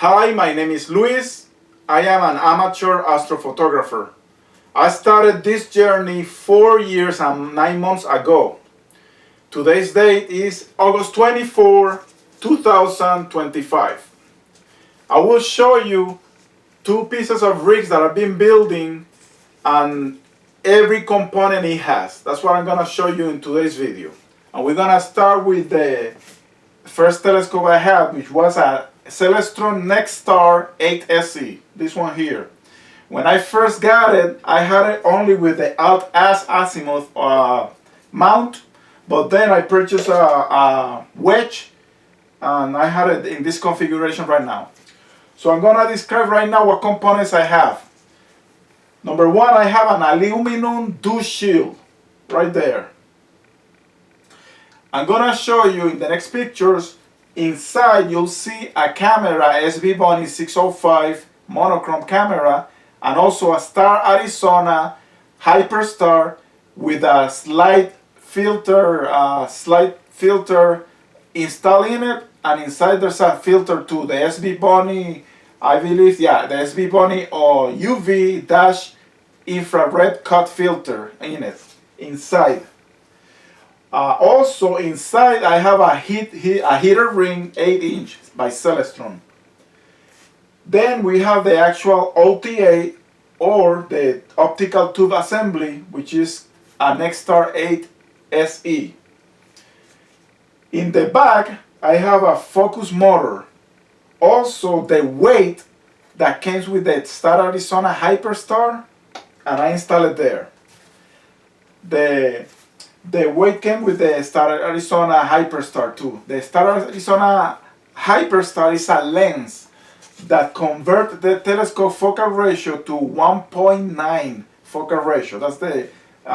Hi, my name is Luis. I am an amateur astrophotographer. I started this journey 4 years and 9 months ago. Today's date is August 24, 2025. I will show you 2 pieces of rigs that I've been building and every component it has. That's what I'm going to show you in today's video. And we're going to start with the first telescope I had, which was a Celestron NexStar8SE, this one here. When I first got it, I had it only with the Alt-Azimuth mount, but then I purchased a wedge and I had it in this configuration right now. So I'm gonna describe right now what components I have. Number one, I have an aluminum Dew shield right there. I'm gonna show you in the next pictures. Inside you'll see a camera, SVBONY 605 monochrome camera, and also a Starizona Hyperstar with a slide filter installed in it, and inside there's a filter too, the SVBONY, I believe, yeah, the SVBONY or UV dash infrared cut filter in it, inside. Also inside I have a heater ring 8" by Celestron. Then we have the actual OTA or the optical tube assembly, which is a NexStar8SE. In the back I have a focus motor. Also the weight that comes with the Starizona Hyperstar, and I installed it there. The weight came with the Starizona Hyperstar too. The Starizona Hyperstar is a lens that converts the telescope focal ratio to 1.9 focal ratio. That's the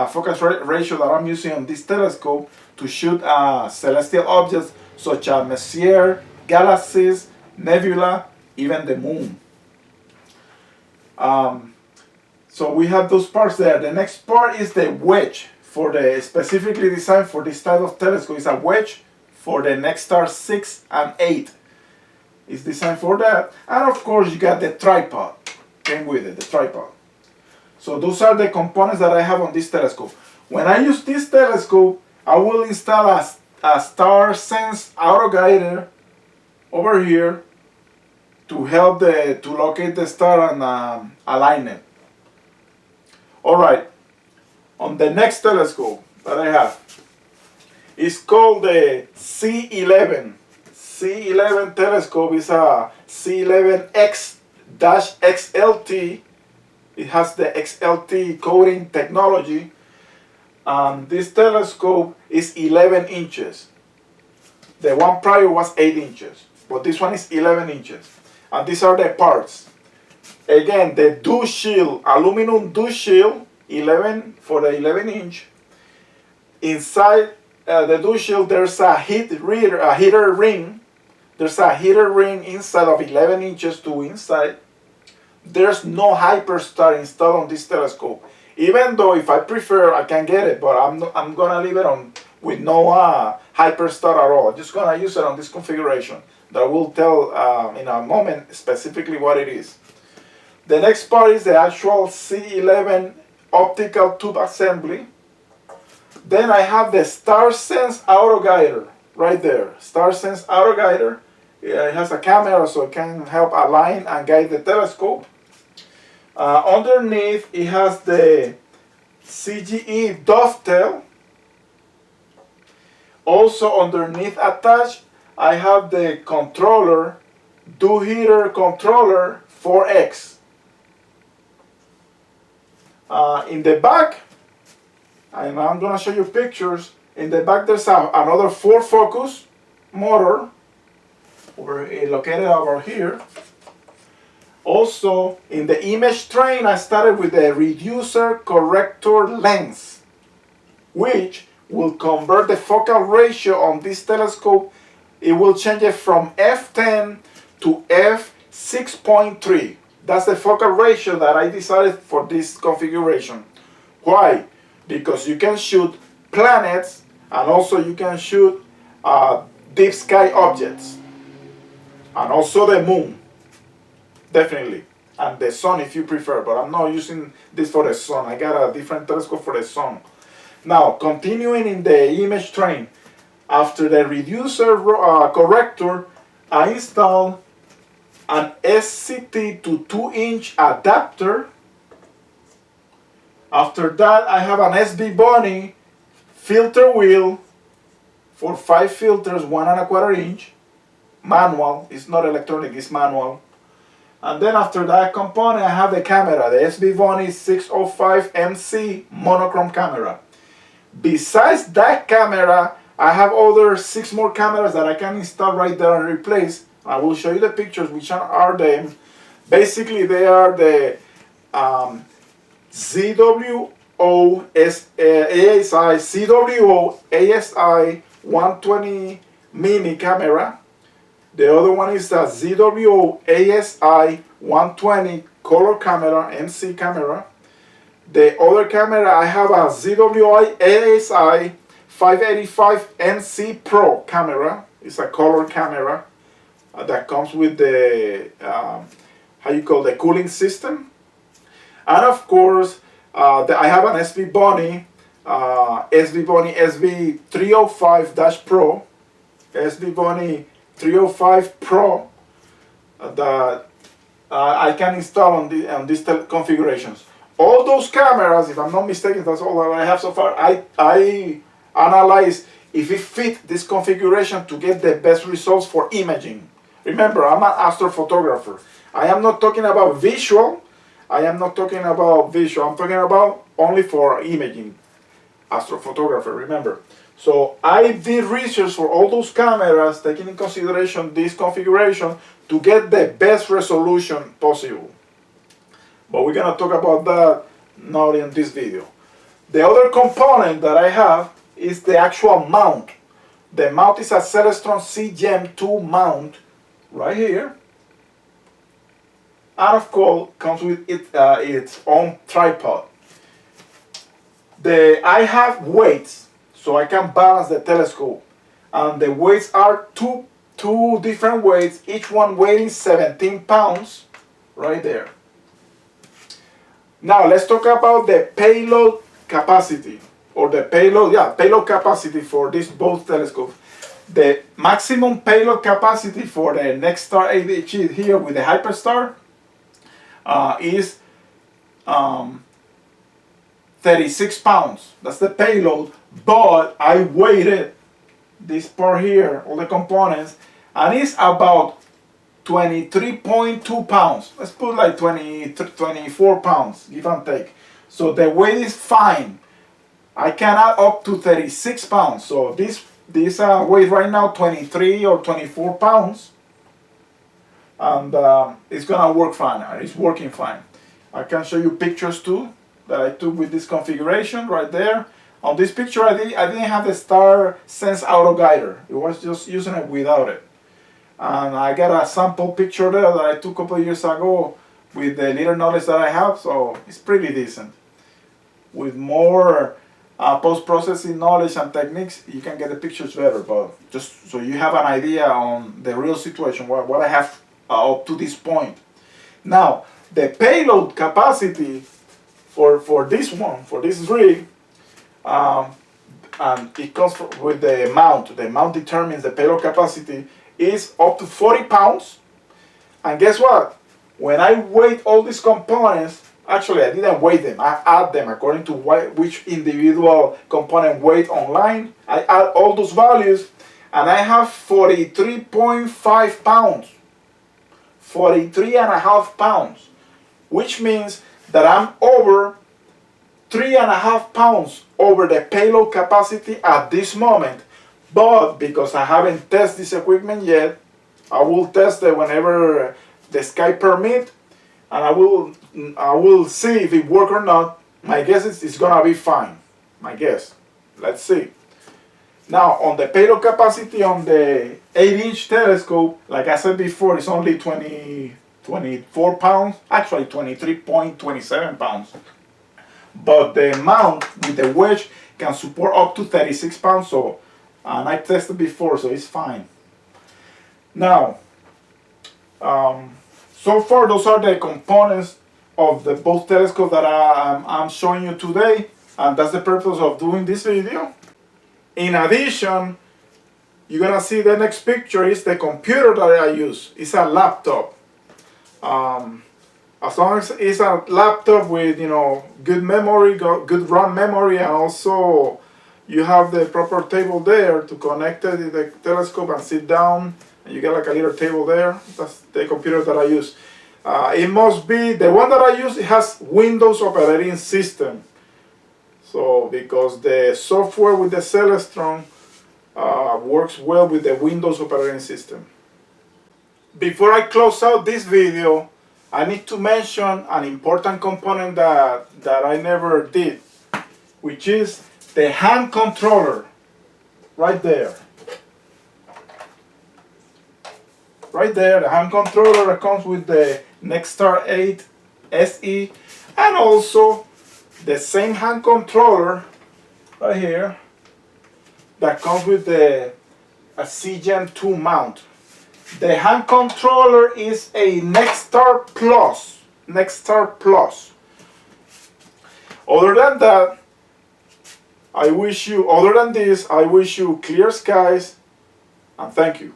focus ratio that I'm using on this telescope to shoot celestial objects such as Messier, galaxies, nebula, even the moon. So we have those parts there. The next part is the wedge. For the specifically designed for this type of telescope, is a wedge for the NexStar 6 and 8. It's designed for that, and of course you got the tripod. Came with it, the tripod. So those are the components that I have on this telescope. When I use this telescope, I will install a Starsense Autoguider over here to help to locate the star and align it. All right. On the next telescope that I have, it's called the C11 telescope. Is a C11-A-XLT. It has the XLT coding technology. This telescope is 11 inches. The one prior was 8 inches, but this one is 11 inches. And these are the parts. Again, the Dew shield, aluminum Dew shield, 11 for the 11 inch. Inside the Dew shield there's a heater ring. There's a heater ring inside of 11 inches to inside. There's no Hyperstar installed on this telescope. Even though if I prefer I can get it, but I'm gonna leave it on with no Hyperstar at all. I'm just gonna use it on this configuration that I will tell in a moment specifically what it is. The next part is the actual C11 optical tube assembly. Then I have the Starsense Autoguider right there. Starsense Autoguider. It has a camera so it can help align and guide the telescope. Underneath it has the CGEM Dovetail. Also underneath attached I have the controller, Dew Heater Controller 4X. In the back, and I'm going to show you pictures, in the back there's another 4 focus motor located over here. Also in the image train I started with the reducer corrector lens, which will convert the focal ratio on this telescope. It will change it from f10 to f6.3. That's the focal ratio that I decided for this configuration. Why? Because you can shoot planets and also you can shoot deep sky objects and also the moon. definitely. And the sun if you prefer, but I'm not using this for the sun. I got a different telescope for the sun. Now, continuing in the image train, after the reducer corrector, I install an SCT to 2-inch adapter. After that, I have an SVBONY filter wheel for 5 filters, 1¼ inch. Manual, it's not electronic, it's manual. And then after that component, I have the camera, the SVBONY 605MC monochrome camera. Besides that camera, I have other 6 more cameras that I can install right there and replace. I will show you the pictures, which are them. Basically, they are the CWO ASI 120 mini camera. The other one is the ZWO ASI 120 color camera, MC camera. The other camera, I have a ZWI ASI 585 NC Pro camera. It's a color camera that comes with the, the cooling system. And of course, I have an SVBONY, SVBONY SV305-Pro, SVBONY 305 Pro that I can install on these configurations. All those cameras, if I'm not mistaken, that's all that I have so far. I analyze if it fits this configuration to get the best results for imaging. Remember, I'm an astrophotographer. I am not talking about visual. I'm talking about only for imaging. Astrophotographer, remember. So I did research for all those cameras, taking in consideration this configuration to get the best resolution possible. But we're going to talk about that not in this video. The other component that I have is the actual mount. The mount is a Celestron CGEM 2 mount right here. And of course, comes with its own tripod. I have weights, so I can balance the telescope. And the weights are two different weights, each one weighing 17 pounds, right there. Now let's talk about the payload capacity, or the payload capacity for both telescopes. The maximum payload capacity for the NexStar 8SE here with the Hyperstar is 36 pounds. That's the payload, but I weighted this part here, all the components, and it's about 23.2 pounds. Let's put like 24 pounds, give and take. So the weight is fine. I can add up to 36 pounds. So this weight right now 23 or 24 pounds. And it's gonna work fine. It's working fine. I can show you pictures too that I took with this configuration right there. On this picture I didn't have the Starsense Autoguider. It was just using it without it. And I got a sample picture there that I took a couple of years ago with the little knowledge that I have, so it's pretty decent. With more post-processing knowledge and techniques, you can get the pictures better, but just so you have an idea on the real situation, what I have up to this point. Now, the payload capacity for this rig, and it comes with the mount. The mount determines the payload capacity is up to 40 pounds. And guess what? When I weigh all these components, actually I didn't weigh them, I add them according to which individual component weight online. I add all those values and I have 43.5 pounds. 43.5 pounds. Which means that I'm over 3.5 pounds over the payload capacity at this moment. But because I haven't tested this equipment yet, I will test it whenever the sky permit, and I will see if it works or not. My guess is it's gonna be fine. My guess. Let's see. Now on the payload capacity on the 8-inch telescope, like I said before, it's only 24 pounds, actually 23.27 pounds. But the mount with the wedge can support up to 36 pounds. So. And I tested before, so it's fine. Now, So far, those are the components of the both telescopes that I'm showing you today, and that's the purpose of doing this video. In addition, you're gonna see the next picture is the computer that I use. It's a laptop. As long as it's a laptop with, you know, good memory, good RAM memory, and also you have the proper table there to connect it to the telescope and sit down, and you get like a little table there. That's the computer that I use. It must be the one that I use. It has Windows operating system. So because the software with the Celestron works well with the Windows operating system. Before I close out this video, I need to mention an important component that I never did, which is the hand controller, right there. Right there, the hand controller that comes with the NexStar 8SE, and also the same hand controller right here that comes with a CGEM 2 mount. The hand controller is a NexStar Plus. NexStar Plus. Other than that, I wish you clear skies, and thank you.